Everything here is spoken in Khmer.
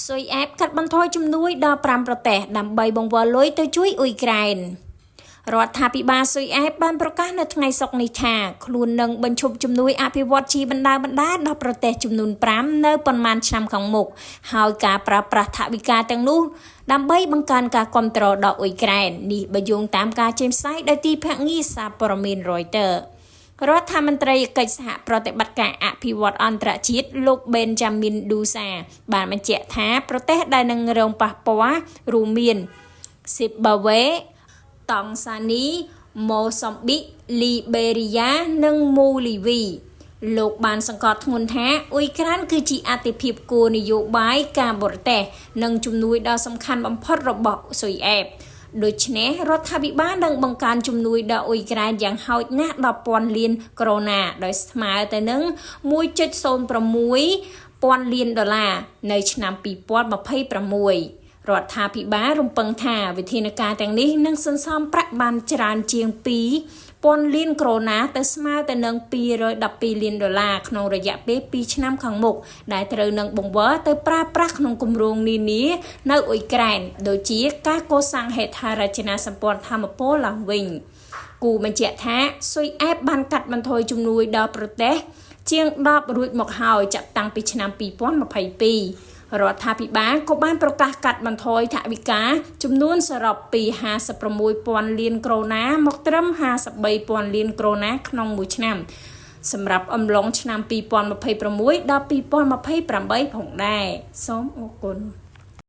ស៊ុយអែបកាត់បន្ថយជំនួយដល់5ប្រទេសដើម្បីបង្វិលលុយទៅជួយអ៊ុយក្រែនរដ្ឋាភិបាលស៊ុយអែបបានប្រកាសនៅថ្ងៃសុក្រនេះថាខ្លួននឹងបញ្ឈប់ជំនួយអភិវឌ្ឍជាបណ្ដាដល់ប្រទេសចំនួន5នៅប៉ុន្មានឆ្នាំខាងមុខហើយការប្រើប្រាស់ថវិកាទាំងនោះដើម្បីបង្កើនការគ្រប់គ្រងដល់អ៊ុយក្រែននេះបើយោងតាមការចេញផ្សាយដោយទីភ្នាក់ងារសារព័ត៌មាន Reuters រដ្ឋមន្ត្រីកិច្ចសហប្រតិបត្តិការអភិវឌ្ឍអន្តរជាតិលោក Benjamin Dousa បានបញ្ជាក់ថាប្រទេសដែលនឹងរងប៉ះពាល់រួមមាន Zimbabwe តង់សានី ម៉ូសំប៊ីក លីបេរីយ៉ា និងមូលីវីលោកបានសង្កត់ធ្ងន់ថាអ៊ុយក្រែនគឺជាអាទិភាពគោលនយោបាយការបរទេសនិងជំនួយដ៏សំខាន់បំផុតរបស់ស៊ុយអែបដូច្នេះរដ្ឋាភិបាលនឹងបង្កើនជំនួយដល់អ៊ុយក្រែនយ៉ាងហោចណាស់10,000 លានក្រូណាដោយស្មើទៅនឹង1.06 លានដុល្លារនៅឆ្នាំ2026រដ្ឋាភិបាលរំពឹងថាវិធានការទាំងនេះនឹងសន្សំប្រាក់បានច្រើនជាង2,000 លានក្រូណាទៅស្មើទៅនឹង212 លានដុល្លារក្នុងរយៈពេល2ឆ្នាំខាងមុខដែលត្រូវនឹងបង្វិលទៅប្រើប្រាស់ក្នុងគម្រោងនានានៅអ៊ុយក្រែនដូចជាការកសាងហេដ្ឋារចនាសម្ព័ន្ធថាមពលឡើងវិញគូបញ្ជាក់ថាស៊ុយអែបបានកាត់បន្ថយជំនួយដល់ប្រទេសជាង10រួចមកហើយចាប់តាំងពីឆ្នាំ2022រដ្ឋាភិបាលក៏បានប្រកាសកាត់បន្ថយថវិកាចំនួនសរុបពី56,000 លានក្រូណាមកត្រឹម53,000 លានក្រូណាក្នុងមួយឆ្នាំសម្រាប់អំឡុងឆ្នាំ2026ដល់2028ផងដែរសូមអរគុណ